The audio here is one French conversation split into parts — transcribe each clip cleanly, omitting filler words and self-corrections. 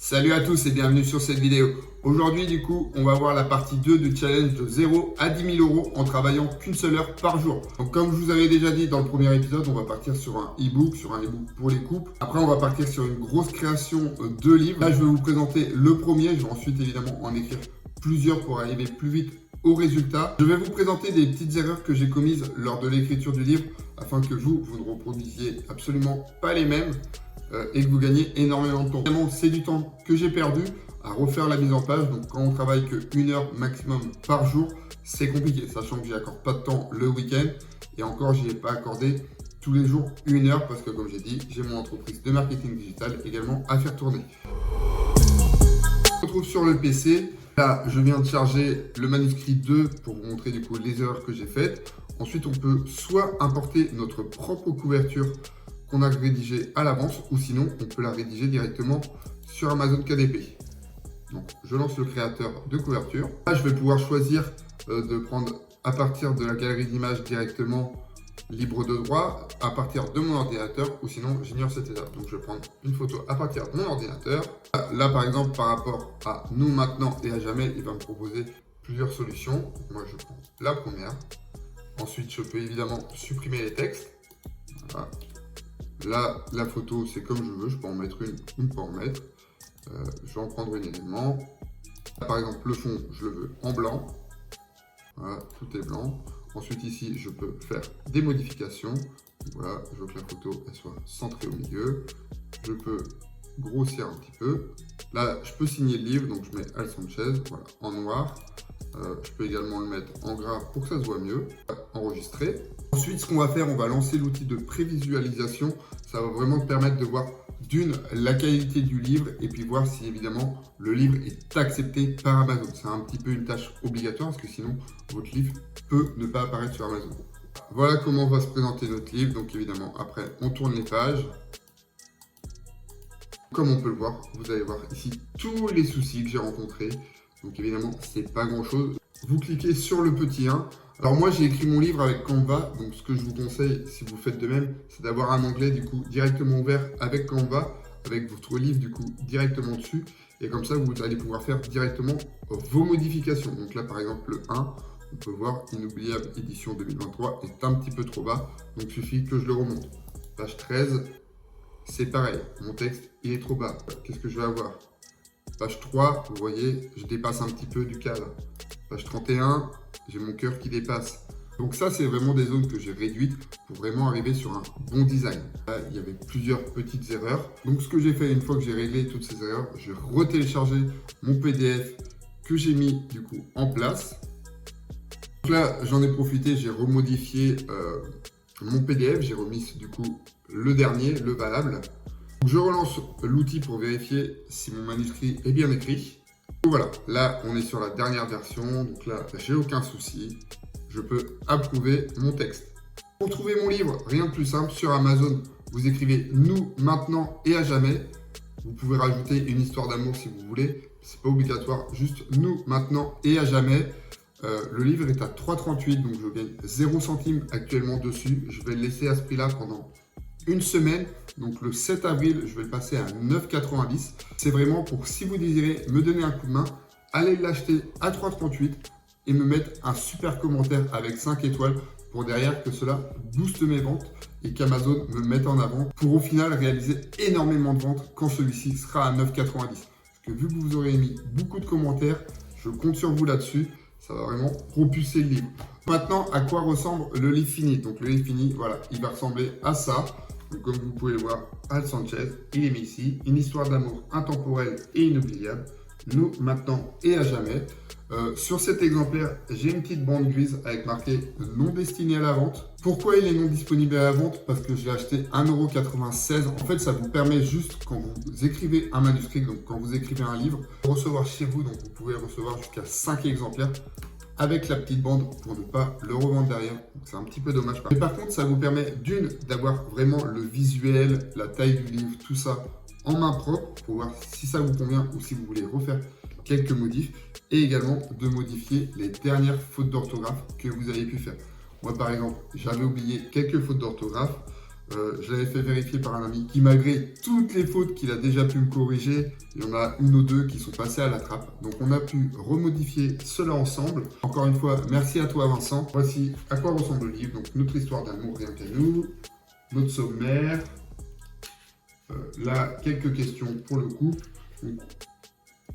Salut à tous et bienvenue sur cette vidéo. Aujourd'hui du coup, on va voir la partie 2 du challenge de 0 à 10 000 euros en travaillant qu'une seule heure par jour. Donc comme je vous avais déjà dit dans le premier épisode, on va partir sur un e-book, pour les couples. Après, on va partir sur une grosse création de livres. Là, je vais vous présenter le premier. Je vais ensuite évidemment en écrire plusieurs pour arriver plus vite au résultat. Je vais vous présenter des petites erreurs que j'ai commises lors de l'écriture du livre afin que vous ne reproduisiez absolument pas les mêmes. Et que vous gagnez énormément de temps. Évidemment, c'est du temps que j'ai perdu à refaire la mise en page. Donc, quand on travaille que 1 heure maximum par jour, c'est compliqué, sachant que j'y accorde pas de temps le week-end. Et encore, j'y ai pas accordé tous les jours 1 heure parce que, comme j'ai dit, j'ai mon entreprise de marketing digital également à faire tourner. On se retrouve sur le PC. Là, je viens de charger le manuscrit 2 pour vous montrer du coup les erreurs que j'ai faites. Ensuite, on peut soit importer notre propre couverture qu'on a rédigé à l'avance, ou sinon on peut la rédiger directement sur Amazon KDP. Donc je lance le créateur de couverture. Là je vais pouvoir choisir de prendre à partir de la galerie d'images directement libre de droit à partir de mon ordinateur, ou sinon j'ignore cette étape. Donc je vais prendre une photo à partir de mon ordinateur. Là par exemple par rapport à nous maintenant et à jamais, il va me proposer plusieurs solutions. Moi je prends la première. Ensuite je peux évidemment supprimer les textes. Voilà. Là, la photo, c'est comme je veux. Je peux en mettre une peux en mettre. Je vais en prendre un élément. Là, par exemple, le fond, je le veux en blanc. Voilà, tout est blanc. Ensuite, ici, je peux faire des modifications. Voilà, je veux que la photo elle soit centrée au milieu. Je peux grossir un petit peu. Là, je peux signer le livre. Donc, je mets Al Sanchez, voilà, en noir. Je peux également le mettre en gras pour que ça se voit mieux. Enregistrer. Ensuite, ce qu'on va faire, on va lancer l'outil de prévisualisation. Ça va vraiment te permettre de voir la qualité du livre et puis voir si évidemment le livre est accepté par Amazon. C'est un petit peu une tâche obligatoire parce que sinon votre livre peut ne pas apparaître sur Amazon. Voilà comment va se présenter notre livre. Donc évidemment, après, on tourne les pages. Comme on peut le voir, vous allez voir ici tous les soucis que j'ai rencontrés. Donc évidemment, c'est pas grand chose. Vous cliquez sur le petit 1. Alors moi, j'ai écrit mon livre avec Canva. Donc ce que je vous conseille, si vous faites de même, c'est d'avoir un onglet du coup directement ouvert avec Canva, avec votre livre du coup directement dessus. Et comme ça, vous allez pouvoir faire directement vos modifications. Donc là, par exemple, le 1, on peut voir Inoubliable édition 2023 est un petit peu trop bas. Donc il suffit que je le remonte. Page 13, c'est pareil. Mon texte, il est trop bas. Qu'est-ce que je vais avoir ? Page 3, vous voyez, je dépasse un petit peu du cadre. Page 31, j'ai mon cœur qui dépasse. Donc ça, c'est vraiment des zones que j'ai réduites pour vraiment arriver sur un bon design. Là, il y avait plusieurs petites erreurs. Donc ce que j'ai fait une fois que j'ai réglé toutes ces erreurs, j'ai retéléchargé mon PDF que j'ai mis du coup en place. Donc là, j'en ai profité, j'ai remodifié mon PDF, j'ai remis du coup le dernier, le valable. Je relance l'outil pour vérifier si mon manuscrit est bien écrit. Donc voilà, là on est sur la dernière version, donc là j'ai aucun souci, je peux approuver mon texte. Pour trouver mon livre, rien de plus simple, sur Amazon, vous écrivez nous, maintenant et à jamais. Vous pouvez rajouter une histoire d'amour si vous voulez, c'est pas obligatoire, juste nous, maintenant et à jamais. Le livre est à 3,38, donc je gagne 0 centime actuellement dessus. Je vais le laisser à ce prix-là pendant une semaine, donc le 7 avril, je vais le passer à 9,90. C'est vraiment pour, si vous désirez me donner un coup de main, allez l'acheter à 3,38 et me mettre un super commentaire avec 5 étoiles pour derrière que cela booste mes ventes et qu'Amazon me mette en avant pour au final réaliser énormément de ventes quand celui-ci sera à 9,90. Parce que vu que vous aurez mis beaucoup de commentaires, je compte sur vous là-dessus. Ça va vraiment propulser le livre. Maintenant, à quoi ressemble le livre fini? Donc le livre fini, voilà, il va ressembler à ça. Donc, comme vous pouvez le voir, Al Sanchez, il est mis ici. Une histoire d'amour intemporelle et inoubliable. Nous, maintenant et à jamais. Sur cet exemplaire, j'ai une petite bande grise avec marqué non destiné à la vente. Pourquoi il est non disponible à la vente? Parce que je l'ai acheté 1,96 €. En fait, ça vous permet juste, quand vous écrivez un manuscrit, donc quand vous écrivez un livre, de recevoir chez vous. Donc vous pouvez recevoir jusqu'à 5 exemplaires avec la petite bande pour ne pas le revendre derrière. C'est un petit peu dommage. Mais par contre, ça vous permet d'avoir vraiment le visuel, la taille du livre, tout ça en main propre pour voir si ça vous convient ou si vous voulez refaire quelques modifs et également de modifier les dernières fautes d'orthographe que vous avez pu faire. Moi, par exemple, j'avais oublié quelques fautes d'orthographe. Je l'avais fait vérifier par un ami qui, malgré toutes les fautes qu'il a déjà pu me corriger, il y en a une ou deux qui sont passées à la trappe. Donc on a pu remodifier cela ensemble. Encore une fois, merci à toi Vincent. Voici à quoi ressemble le livre. Donc notre histoire d'amour, rien qu'à nous. Notre sommaire. Là, quelques questions pour le couple.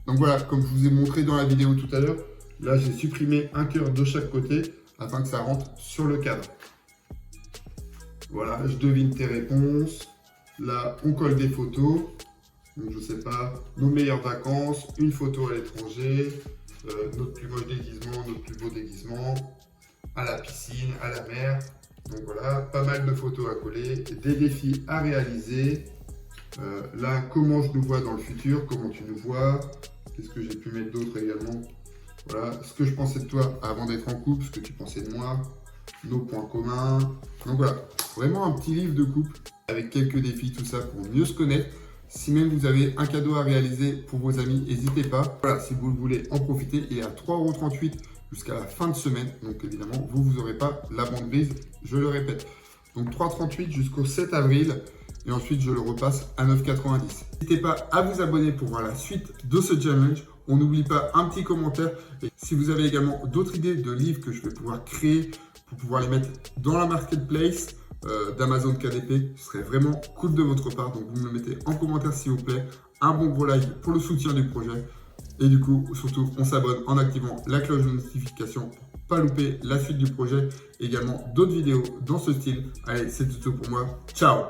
Donc voilà, comme je vous ai montré dans la vidéo tout à l'heure, là j'ai supprimé un cœur de chaque côté afin que ça rentre sur le cadre. Voilà, je devine tes réponses. Là, on colle des photos. Donc, je sais pas, nos meilleures vacances, une photo à l'étranger, notre plus moche déguisement, notre plus beau déguisement, à la piscine, à la mer. Donc voilà, pas mal de photos à coller, des défis à réaliser. Là, comment je nous vois dans le futur, comment tu nous vois. Qu'est-ce que j'ai pu mettre d'autre également? Voilà, ce que je pensais de toi avant d'être en couple, ce que tu pensais de moi, nos points communs. Donc voilà, vraiment un petit livre de couple avec quelques défis, tout ça pour mieux se connaître. Si même vous avez un cadeau à réaliser pour vos amis, n'hésitez pas. Voilà, si vous le voulez en profiter, il est à 3,38 € jusqu'à la fin de semaine. Donc évidemment, vous n'aurez pas la bande grise, je le répète. Donc 3,38 jusqu'au 7 avril. Et ensuite, je le repasse à 9,90 €. N'hésitez pas à vous abonner pour voir la suite de ce challenge. On n'oublie pas un petit commentaire. Et si vous avez également d'autres idées de livres que je vais pouvoir créer pour pouvoir les mettre dans la marketplace d'Amazon KDP, ce serait vraiment cool de votre part. Donc, vous me le mettez en commentaire s'il vous plaît. Un bon gros like pour le soutien du projet. Et du coup, surtout, on s'abonne en activant la cloche de notification pour ne pas louper la suite du projet. Également d'autres vidéos dans ce style. Allez, c'est tout pour moi. Ciao!